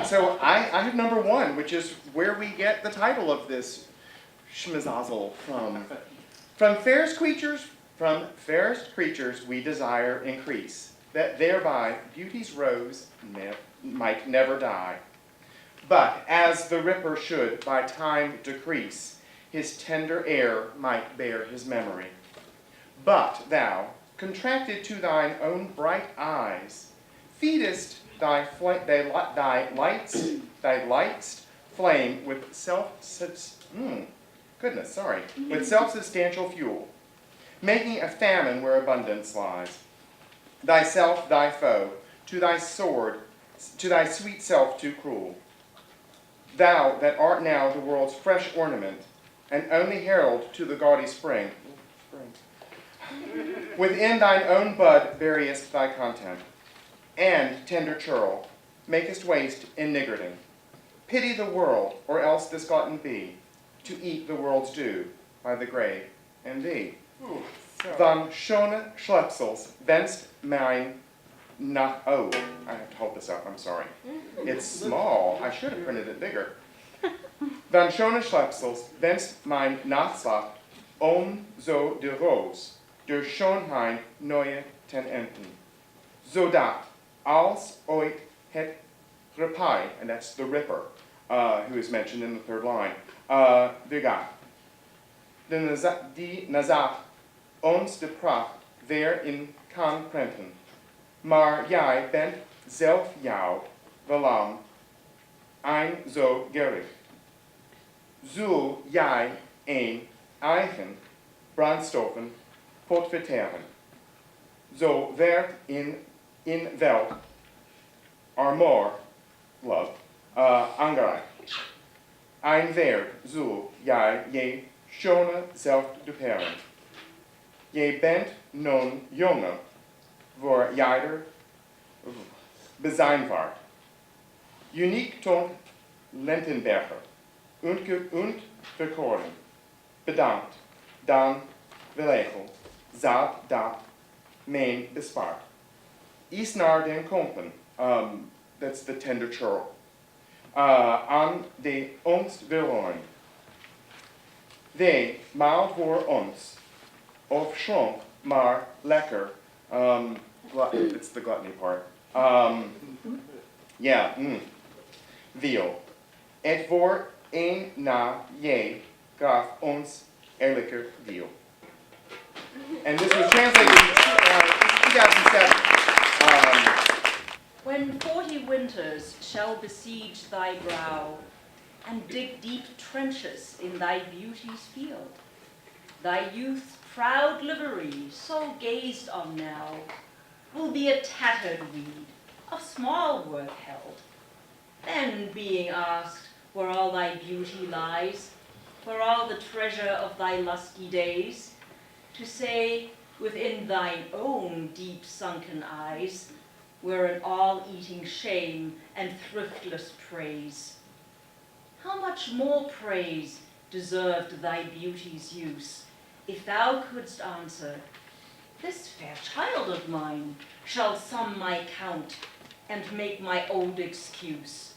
So I have number one, which is where we get the title of this schmazazzle from. From fairest creatures we desire increase, that thereby beauty's rose might never die. But as the ripper should by time decrease, his tender air might bear his memory. But thou, contracted to thine own bright eyes, feedest thy lights flame with self-substantial fuel, making a famine where abundance lies. Thyself thy foe, to thy sword, to thy sweet self too cruel. Thou that art now the world's fresh ornament, and only herald to the gaudy spring, within thine own bud buryest thy content, and, tender churl, makest waste in niggerton. Pity the world, or else this glutton be, to eat the world's due by the grave and thee. Van schone Schlepsels, wennst mein nach... Oh, I have to hold this up, I'm sorry. It's small, I should have printed it bigger. Van schone Schlepsels, wennst mein Nachslacht so de Rose, der Schönheit neue ten Enten. Zodat, als oit het repai, and that's the Ripper, who is mentioned in the third line, Vigat. Die Nazat ons de pracht weer in kan prenten. Maar jij bent zelf jou belang ein zo gerig. Zul jij een eigen brandstoffen pot verteren. Zo werd in welt armor, love, angereicht. Ein Wert zul jij je schone zelf duperen. Je bent non jonge, voor jijder bezijn waard. Uniek toont Lentenberger, und verkoren. Bedankt, dan belegel, zaad dat mijn bespaard. Is naar den kompen, that's the tender churl. Aan de ons verloren. De maal voor ons, of schronk, maar lekker. It's the gluttony part. Wiel. Et voor een na je gaf ons eerlijker wiel. And this was translated in 2007. When 40 winters shall besiege thy brow, and dig deep trenches in thy beauty's field, thy youth's proud livery, so gazed on now, will be a tattered weed, of small worth held. Then being asked where all thy beauty lies, where all the treasure of thy lusty days, to say within thine own deep sunken eyes, were an all-eating shame and thriftless praise. How much more praise deserved thy beauty's use, if thou couldst answer, this fair child of mine shall sum my count and make my old excuse,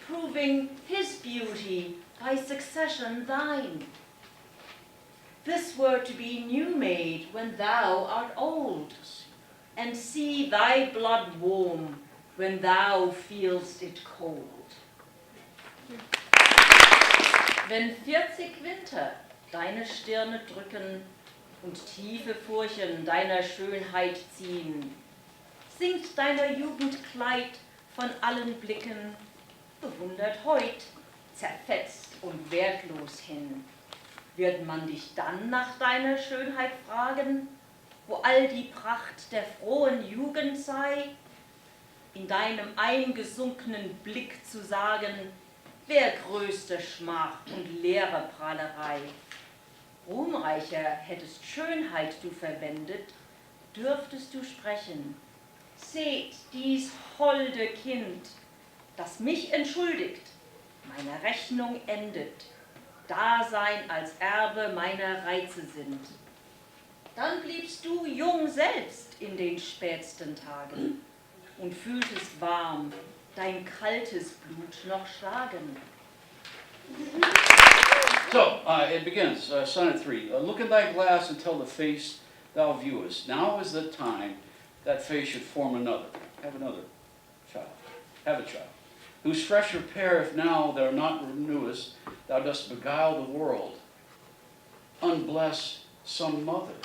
proving his beauty by succession thine. This were to be new made when thou art old, and see thy blood warm when thou feelst it cold. Wenn 40 Winter deine Stirne drücken und tiefe Furchen deiner Schönheit ziehen, sinkt deiner Jugend Kleid von allen Blicken, bewundert heut, zerfetzt und wertlos hin. Wird man dich dann nach deiner Schönheit fragen, wo all die Pracht der frohen Jugend sei? In deinem eingesunkenen Blick zu sagen, wer größte Schmach und leere Prahlerei. Ruhmreicher hättest Schönheit du verwendet, dürftest du sprechen. Seht dies holde Kind, das mich entschuldigt, meine Rechnung endet, Dasein als Erbe meiner Reize sind. Dann bliebst du jung selbst in den spätsten Tagen und fühltest warm dein kaltes Blut noch schlagen. So, it begins, Sonnet 3. Look in thy glass and tell the face thou viewest. Now is the time that face should form another. Have another child. Have a child. Whose fresher pair, if now thou not renewest, thou dost beguile the world. Unbless some mother.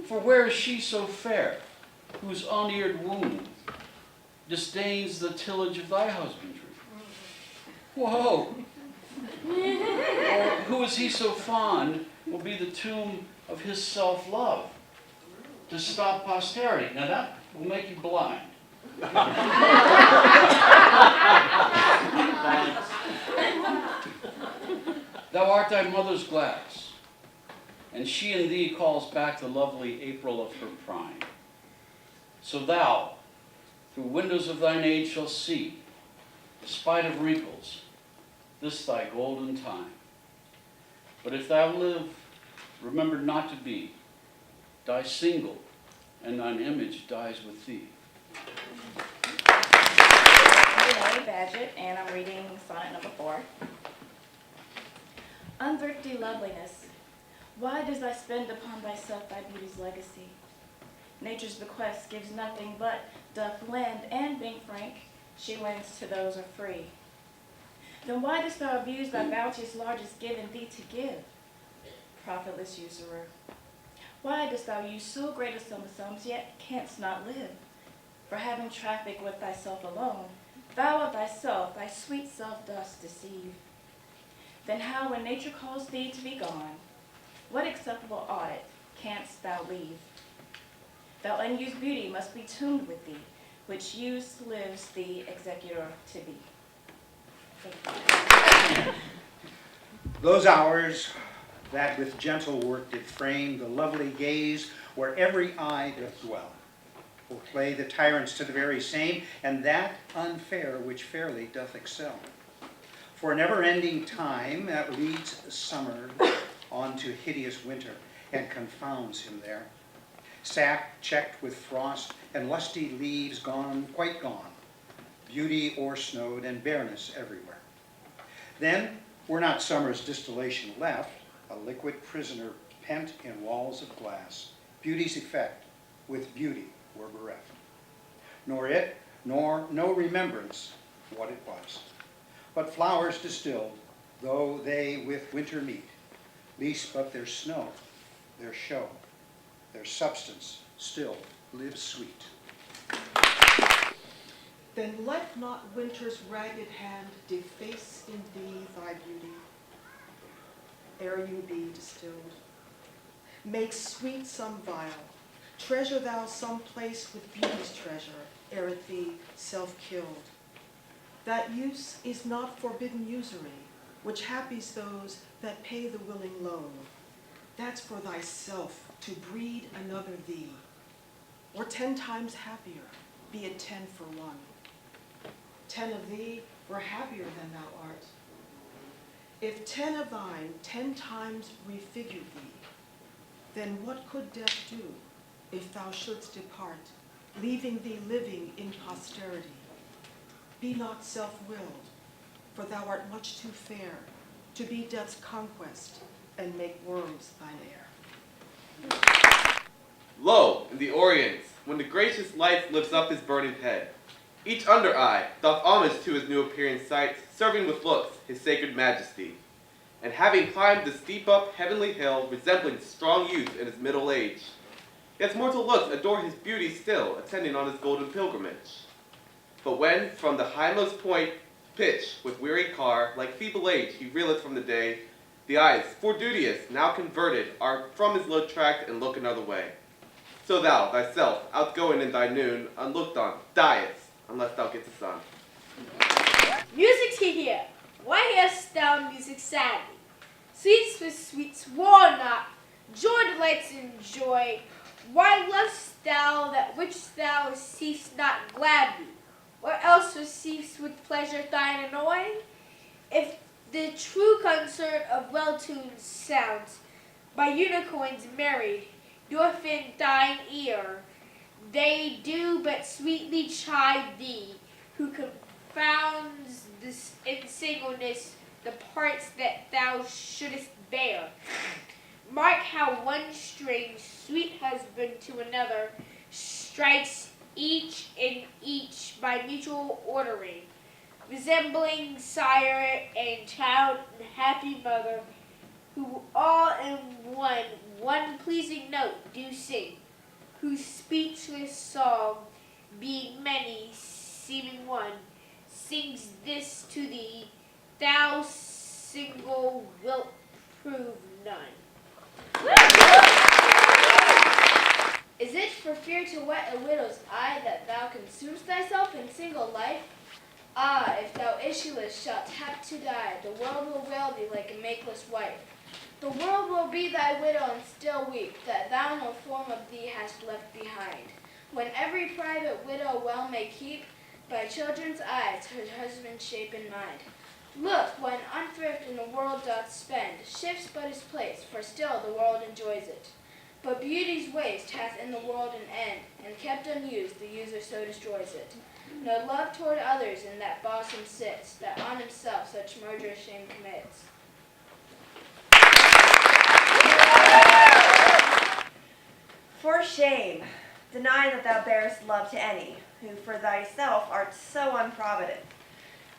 For where is she so fair, whose uneared womb disdains the tillage of thy husbandry? Whoa! Or who is he so fond will be the tomb of his self-love to stop posterity? Now that will make you blind. Thou art thy mother's glass, and she in thee calls back the lovely April of her prime. So thou, through windows of thine age, shalt see, despite of wrinkles, this thy golden time. But if thou live, remember not to be, die single, and thine image dies with thee. I'm Renee Badgett, and I'm reading sonnet number 4. Unthrifty loveliness, why does thy spend upon thyself thy beauty's legacy? Nature's bequest gives nothing but doth lend, and being frank, she lends to those are free. Then why dost thou abuse thy bounty's largest given thee to give? Profitless usurer, why dost thou use so great a sum of sums, yet canst not live? For having traffic with thyself alone, thou of thyself, thy sweet self dost deceive. Then how, when nature calls thee to be gone, what acceptable audit canst thou leave? Thou unused beauty must be tuned with thee, which used lives the executor to be. Thank you. Those hours that with gentle work did frame the lovely gaze where every eye doth dwell, will play the tyrants to the very same, and that unfair which fairly doth excel. For never-ending time that leads summer on to hideous winter, and confounds him there. Sap checked with frost, and lusty leaves gone, quite gone, beauty o'ersnowed, and bareness everywhere. Then were not summer's distillation left, a liquid prisoner pent in walls of glass, beauty's effect with beauty were bereft. Nor it, nor no remembrance what it was. But flowers distilled, though they with winter meet, least but their snow, their show, their substance still lives sweet. Then let not winter's ragged hand deface in thee thy beauty, ere you be distilled. Make sweet some vial, treasure thou some place with beauty's treasure, ere it be self-killed. That use is not forbidden usury, which happies those that pay the willing loan. That's for thyself to breed another thee, or 10 times happier, be it 10 for 1. 10 of thee were happier than thou art. If 10 of thine 10 times refigured thee, then what could death do if thou shouldst depart, leaving thee living in posterity? Be not self-willed, for thou art much too fair to be death's conquest and make worms thine heir. Lo, in the Orient, when the gracious light lifts up his burning head, each under eye doth homage to his new appearing sight, serving with looks his sacred majesty. And having climbed the steep up heavenly hill, resembling strong youth in his middle age, yet mortal looks adore his beauty still, attending on his golden pilgrimage. But when from the highmost point pitch with weary car, like feeble age he reeleth from the day, the eyes, for duteous, now converted, are from his low tract and look another way. So thou, thyself, outgoing in thy noon, unlooked on, diest, unless thou get the sun. Music's here. Why hearest thou music sadly? Sweets with sweets war not, joy delights in joy. Why lovest thou that which thou receivest not gladly, or else receivest with pleasure thine annoy? If the true concert of well-tuned sounds, by unicorns married, doth in thine ear, They do but sweetly chide thee, who confounds this in singleness the parts that thou shouldest bear. Mark how one string, sweet husband to another, strikes each in each by mutual ordering, resembling sire and child and happy mother, who all in one pleasing note do sing, whose speechless song, being many, seeming one, sings this to thee, thou single wilt prove none. Is it for fear to wet a widow's eye that thou consumest thyself in single life? Ah, if thou issuest shalt have to die, the world will wail thee like a makeless wife. The world will be thy widow and still weep, that thou no form of thee hast left behind. When every private widow well may keep, by children's eyes her husband's shape in mind. Look, when unthrift in the world doth spend, shifts but his place, for still the world enjoys it. But beauty's waste hath in the world an end, and kept unused, the user so destroys it. No love toward others in that bosom sits, that on himself such murderous shame commits. For shame, deny that thou bearest love to any, who for thyself art so unprovident.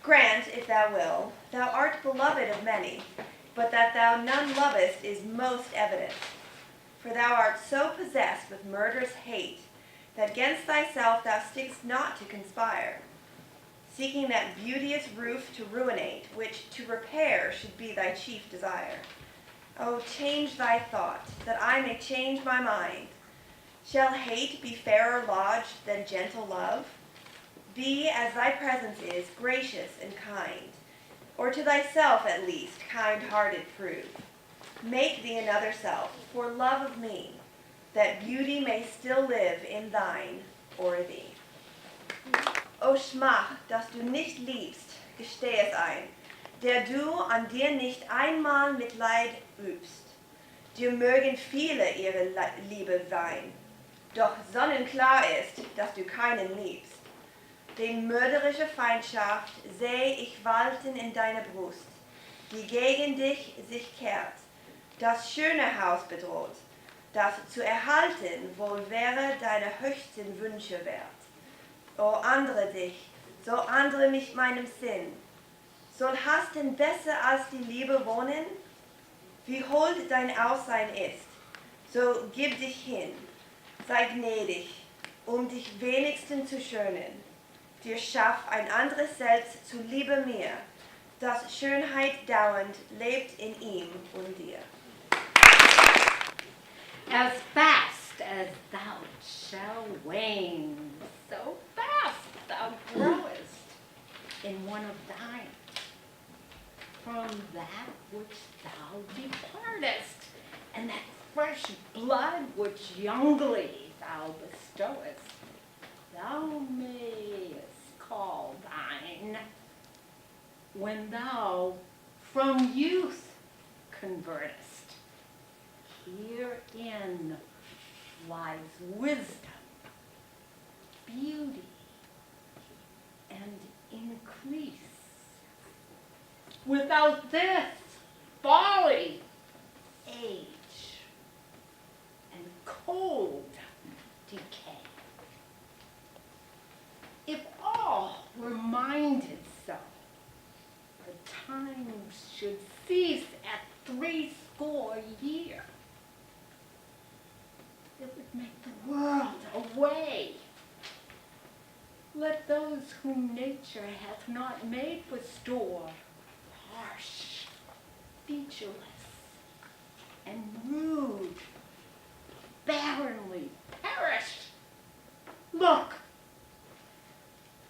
Grant, if thou will, thou art beloved of many, but that thou none lovest is most evident. For thou art so possessed with murderous hate, that gainst thyself thou stick'st not to conspire, seeking that beauteous roof to ruinate, which to repair should be thy chief desire. O change thy thought, that I may change my mind. Shall hate be fairer lodged than gentle love? Be, as thy presence is, gracious and kind, or to thyself at least kind-hearted prove. Make thee another self, for love of me, that beauty may still live in thine or thee. O Schmach, dass du nicht liebst, gesteh es ein, der du an dir nicht einmal Mitleid übst. Dir mögen viele ihre Liebe wein, doch sonnenklar ist, dass du keinen liebst. Den mörderische Feindschaft seh ich walten in deiner Brust, die gegen dich sich kehrt, das schöne Haus bedroht, das zu erhalten wohl wäre deine höchsten Wünsche wert. O andere dich, so andere mich meinem Sinn, soll Hasten besser als die Liebe wohnen? Wie hold dein Aussein ist, so gib dich hin, sei gnädig, dich wenigstens zu schönen. Dir schaff ein anderes Selbst zu Liebe mir, das Schönheit dauernd lebt in ihm und dir. As fast as thou shalt wane, so fast thou growest in one of thine. From that which thou departest, and that fresh blood which youngly thou bestowest, thou mayest call thine, when thou from youth convertest. Herein lies wisdom, beauty, and increase. Without this, folly, age, and cold decay. If all were minded so, the times should cease at 80 years. It would make the world a way. Let those whom nature hath not made for store, harsh, featureless, and rude, barrenly perish. Look,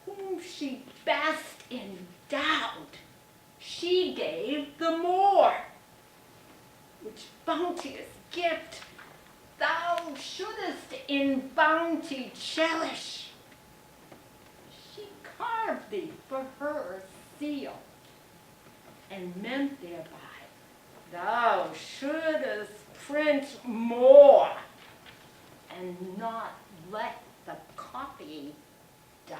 whom she best endowed, she gave the more, which bounteous gift thou shouldest in bounty cherish. She carved thee for her seal, and meant thereby thou shouldest print more, and not let the coffee, die.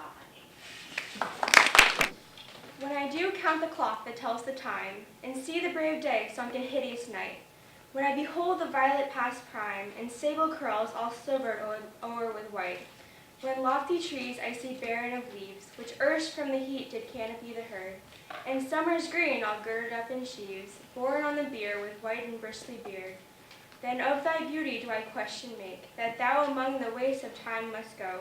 When I do count the clock that tells the time, and see the brave day sunk in hideous night, when I behold the violet past prime, and sable curls all silvered o'er with white, when lofty trees I see barren of leaves, which erst from the heat did canopy the herd, and summer's green all girded up in sheaves, borne on the bier with white and bristly beard, then of thy beauty do I question make, that thou among the wastes of time must go,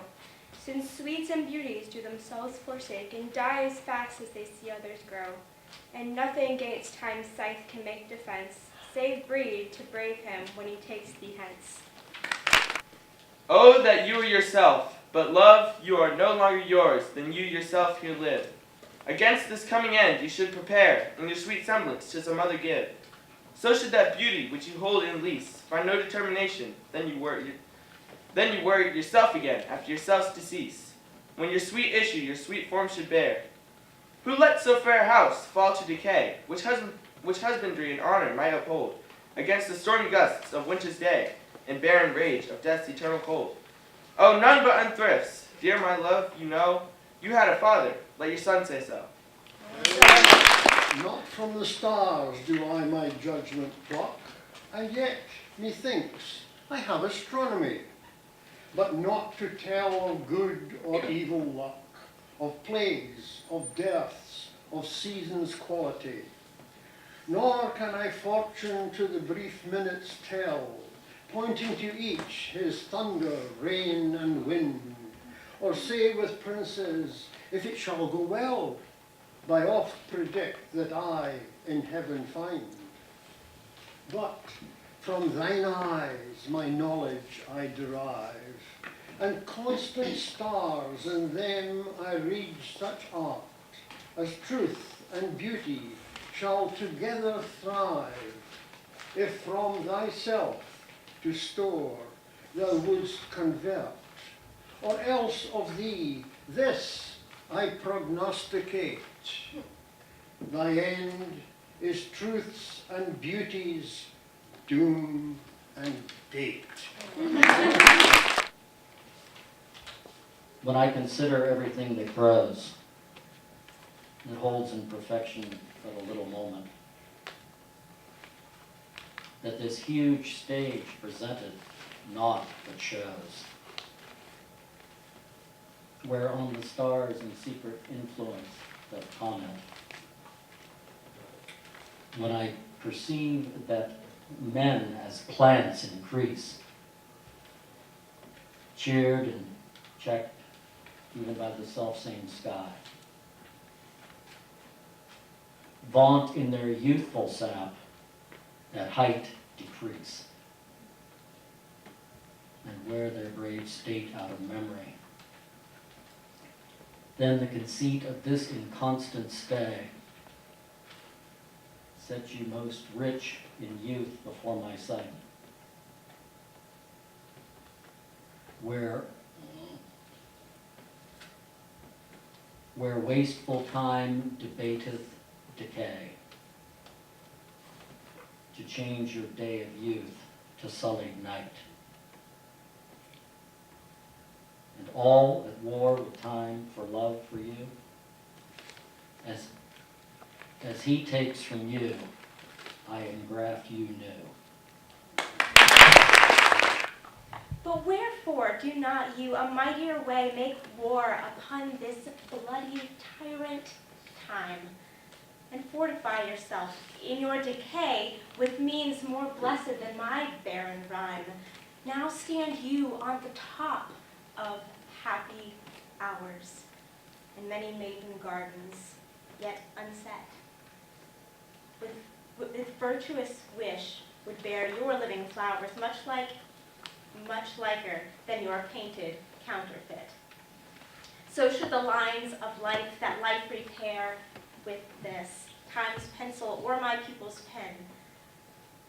since sweets and beauties do themselves forsake, and die as fast as they see others grow, and nothing gainst time's scythe can make defense, save breed to brave him when he takes thee hence. Oh, that you were yourself, but love, you are no longer yours, than you yourself here live. Against this coming end you should prepare, and your sweet semblance to some other give. So should that beauty which you hold in lease find no determination, then you were yourself again after yourself's decease, when your sweet issue your sweet form should bear. Who let so fair a house fall to decay, which husbandry and honor might uphold, against the stormy gusts of winter's day, and barren rage of death's eternal cold? Oh, none but unthrifts, dear my love, you know, you had a father, let your son say so. Not from the stars do I my judgment pluck, and yet, methinks, I have astronomy, but not to tell of good or evil luck, of plagues, of deaths, of seasons' quality. Nor can I fortune to the brief minutes tell, pointing to each his thunder, rain, and wind, or say with princes, if it shall go well, by oft predict that I in heaven find. But from thine eyes my knowledge I derive, and constant stars in them I read such art, as truth and beauty shall together thrive, if from thyself to store thou wouldst convert, or else of thee this I prognosticate. Thy end is truth's and beauty's doom and date. When I consider everything that grows, that holds in perfection for a little moment, that this huge stage presented naught but shows, where on the stars in secret influence doth comment, when I perceive that men as plants increase, cheered and checked even by the selfsame sky, vaunt in their youthful sap that height decrease, and wear their brave state out of memory. Then the conceit of this inconstant stay sets you most rich in youth before my sight, where wasteful time debateth decay, to change your day of youth to sullied night, and all at war with time for love for you, as he takes from you, I engraft you new. But wherefore do not you a mightier way make war upon this bloody tyrant time, and fortify yourself in your decay with means more blessed than my barren rhyme? Now stand you on the top of happy hours, and many maiden gardens yet unset, with virtuous wish would bear your living flowers much liker than your painted counterfeit. So should the lines of life that life repair with this, time's pencil or my pupil's pen,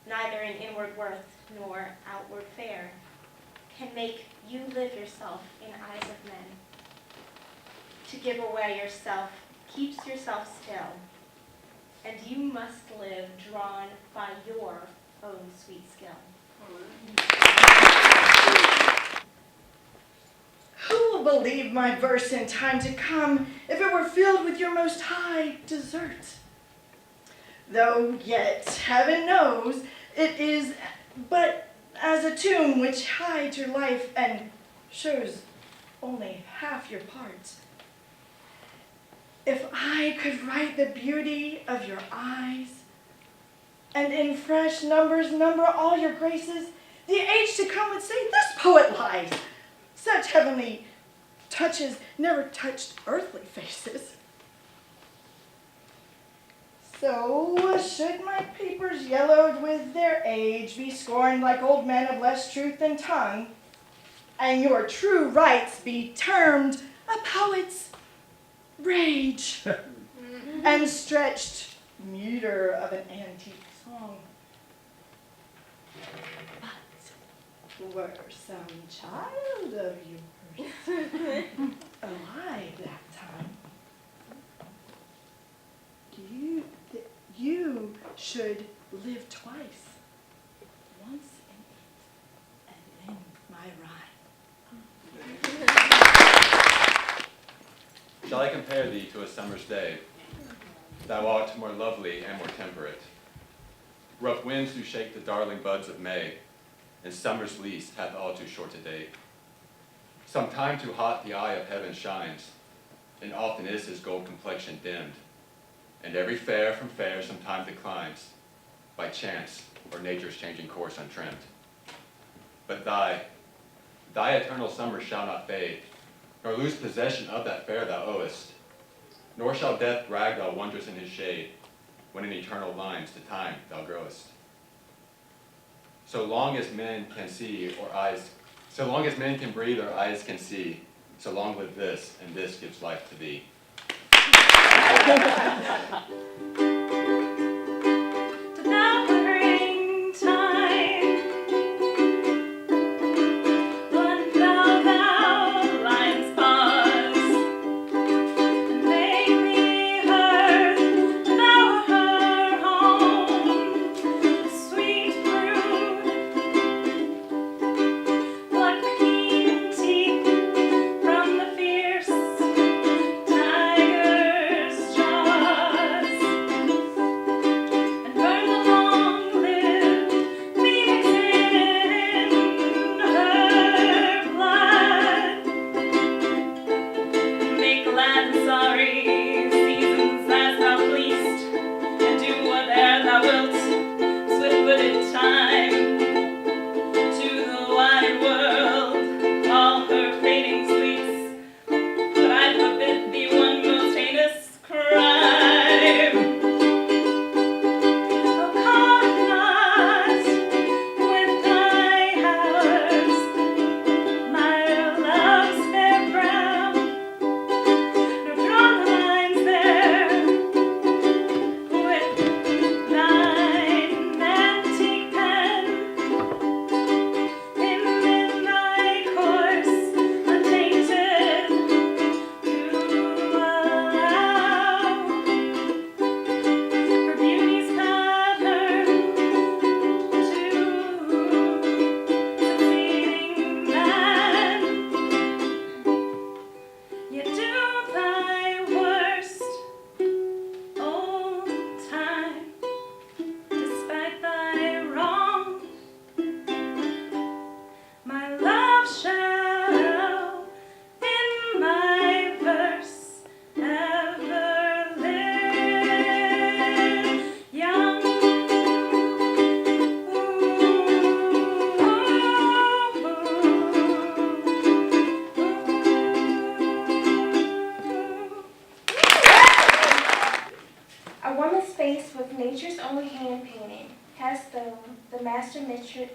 neither in inward worth nor outward fair, can make you live yourself in eyes of men. To give away yourself keeps yourself still, and you must live drawn by your own sweet skill. Who you'll believe my verse in time to come if it were filled with your most high desert. Though yet, heaven knows, it is but as a tomb which hides your life and shows only half your parts. If I could write the beauty of your eyes, and in fresh numbers number all your graces, the age to come would say, this poet lies. Such heavenly touches never touched earthly faces. So should my papers yellowed with their age be scorned like old men of less truth than tongue, and your true rights be termed a poet's rage, and stretched meter of an antique song. But were some child of yours alive that time, you should live twice, once in it, and then my rhyme. Shall I compare thee to a summer's day? Thou art more lovely and more temperate. Rough winds do shake the darling buds of May, and summer's lease hath all too short a date. Sometime too hot the eye of heaven shines, and often is his gold complexion dimmed, and every fair from fair sometime declines, by chance or nature's changing course untrimmed. But thy eternal summer shall not fade, nor lose possession of that fair thou owest, nor shall death drag thy wondrous in his shade, when in eternal lines to time thou growest. So long as men can see, so long as men can breathe or eyes can see, so long live this, and this gives life to thee.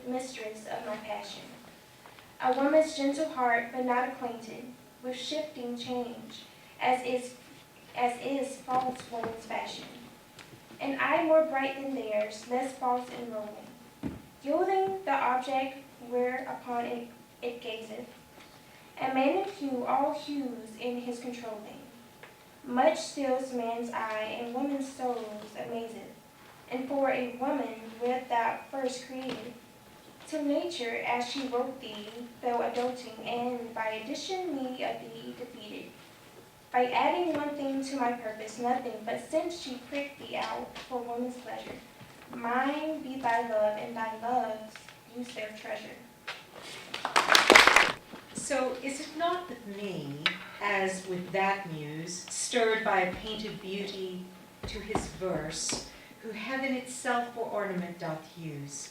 Mistress of my passion. A woman's gentle heart, but not acquainted with shifting change, as is false woman's fashion. An eye more bright than theirs, less false and rolling, yielding the object whereupon it gazeth. A man in hue, all hues in his controlling. Much steals man's eye, and woman's souls amazeth. And for a woman wilt thou first created, To nature, as she wrote thee, though adulting, and by addition me of thee defeated. By adding one thing to my purpose, nothing, but since she pricked thee out for woman's pleasure, mine be thy love, and thy love's use their treasure. So is it not with me, as with that muse, stirred by a painted beauty to his verse, who heaven itself for ornament doth use,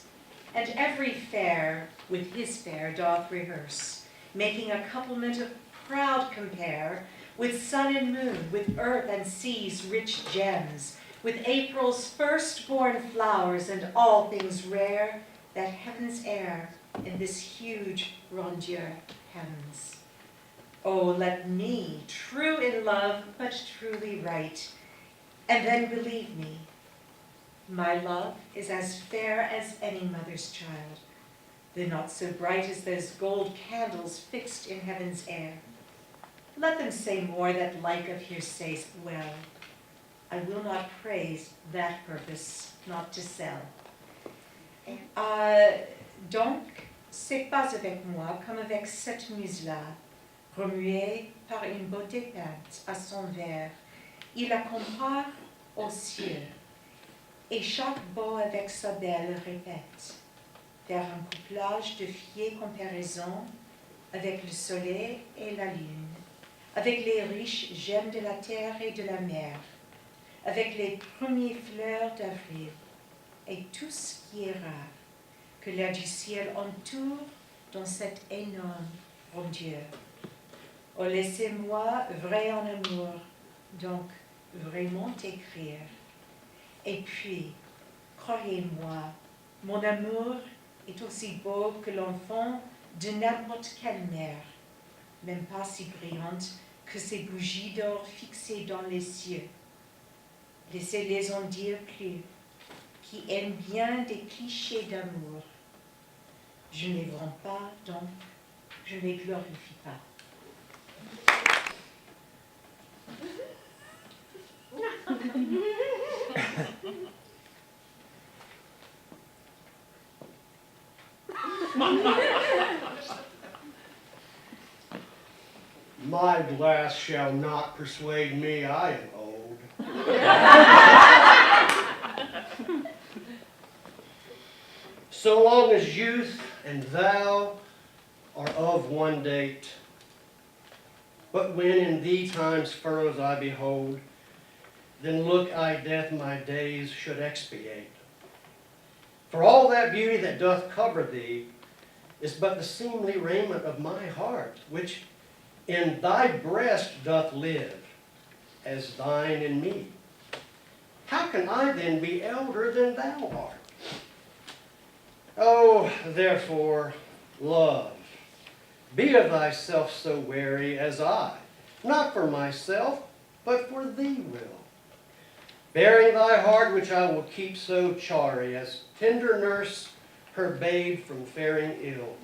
and every fair with his fair doth rehearse, making a couplement of proud compare, with sun and moon, with earth and sea's rich gems, with April's firstborn flowers and all things rare that heaven's air in this huge rondure hems. Oh, let me, true in love, but truly right, and then believe me, my love is as fair as any mother's child, though not so bright as those gold candles fixed in heaven's air. Let them say more that like of hearsays well. I will not praise that purpose, not to sell. Donc, c'est pas avec moi comme avec cette muse-là, remuée par une beauté peinte à son vers. Il la compare aux cieux, et chaque beau avec sa belle répète, faire un couplage de fière comparaison avec le soleil et la lune, avec les riches gemmes de la terre et de la mer, avec les premières fleurs d'avril, et tout ce qui est rare, que l'air du ciel entoure dans cette énorme rondure. Oh, laissez-moi vrai en amour, donc vraiment écrire. Et puis, croyez-moi, mon amour est aussi beau que l'enfant de n'importe quelle mère, même pas si brillante que ces bougies d'or fixées dans les cieux. Laissez-les en dire plus, qui aiment bien des clichés d'amour. Je ne les vends pas, donc je ne les glorifie pas. My glass shall not persuade me I am old. So long as youth and thou are of one date, but when in thee time's furrows I behold, then look I death my days should expiate. For all that beauty that doth cover thee is but the seemly raiment of my heart, which in thy breast doth live, as thine in me. How can I then be elder than thou art? Oh, therefore, love, be of thyself so wary as I, not for myself, but for thee will. Bearing thy heart, which I will keep so chary, as tender nurse her babe from faring ill.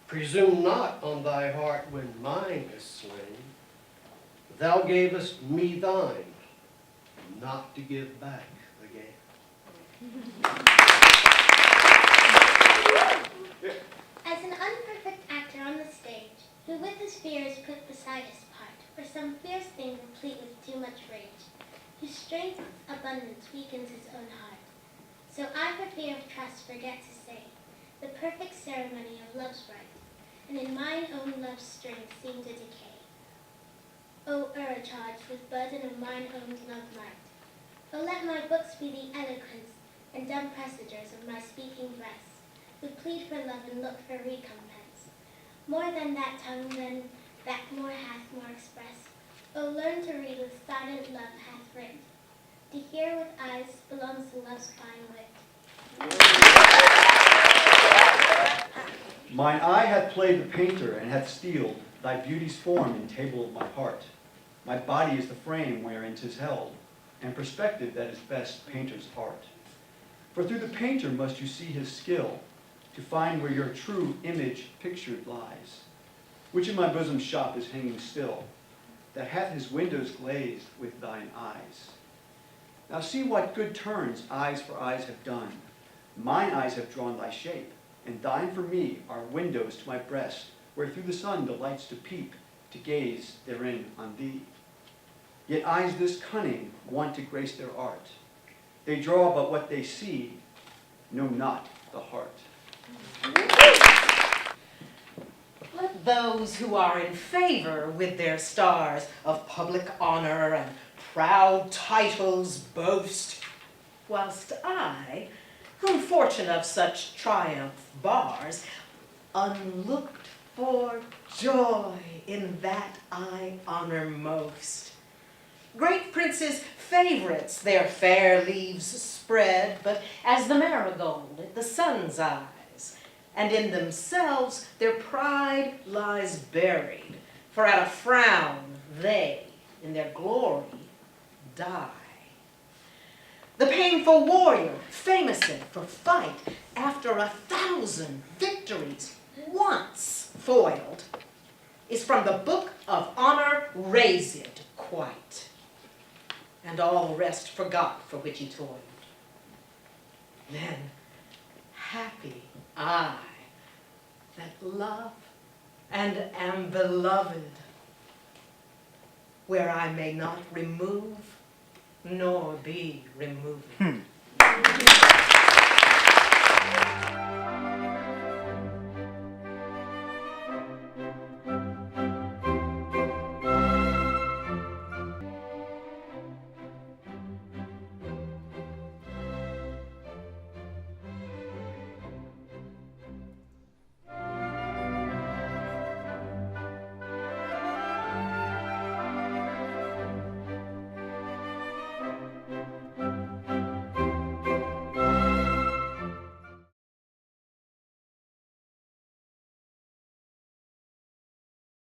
Presume not on thy heart when mine is slain. Thou gavest me thine, not to give back again. As an unperfect actor on the stage, who with his fears put beside his part, for some fierce thing replete with too much rage, whose strength's abundance weakens his own heart. So I for fear of trust forget to say, the perfect ceremony of love's rite, and in mine own love's strength seem to decay. O charged with burden of mine own love might, O let my books be the eloquence and dumb presagers of my speaking breast, who plead for love and look for recompense. More than that tongue than that more hath more expressed, O learn to read with silent love hath writ. To hear with eyes belongs to love's fine wit. Mine eye hath played the painter, and hath steeled thy beauty's form in table of my heart. My body is the frame wherein 'tis held, and perspective that is best painter's art. For through the painter must you see his skill, to find where your true image pictured lies, which in my bosom shop is hanging still, that hath his windows glazed with thine eyes. Now see what good turns eyes for eyes have done. Mine eyes have drawn thy shape, and thine for me are windows to my breast, where through the sun delights to peep, to gaze therein on thee. Yet eyes this cunning want to grace their art. They draw but what they see, know not the heart. Let those who are in favor with their stars of public honor and proud titles boast, whilst I, whom fortune of such triumph bars, unlooked for joy in that I honor most. Great princes' favorites their fair leaves spread, but as the marigold at the sun's eyes, and in themselves their pride lies buried, for at a frown they, in their glory, die. The painful warrior, famous for fight, after 1,000 victories, once foiled, is from the book of honor razed quite, and all the rest forgot for which he toiled. Then, happy I, that love and am beloved, where I may not remove nor be removed.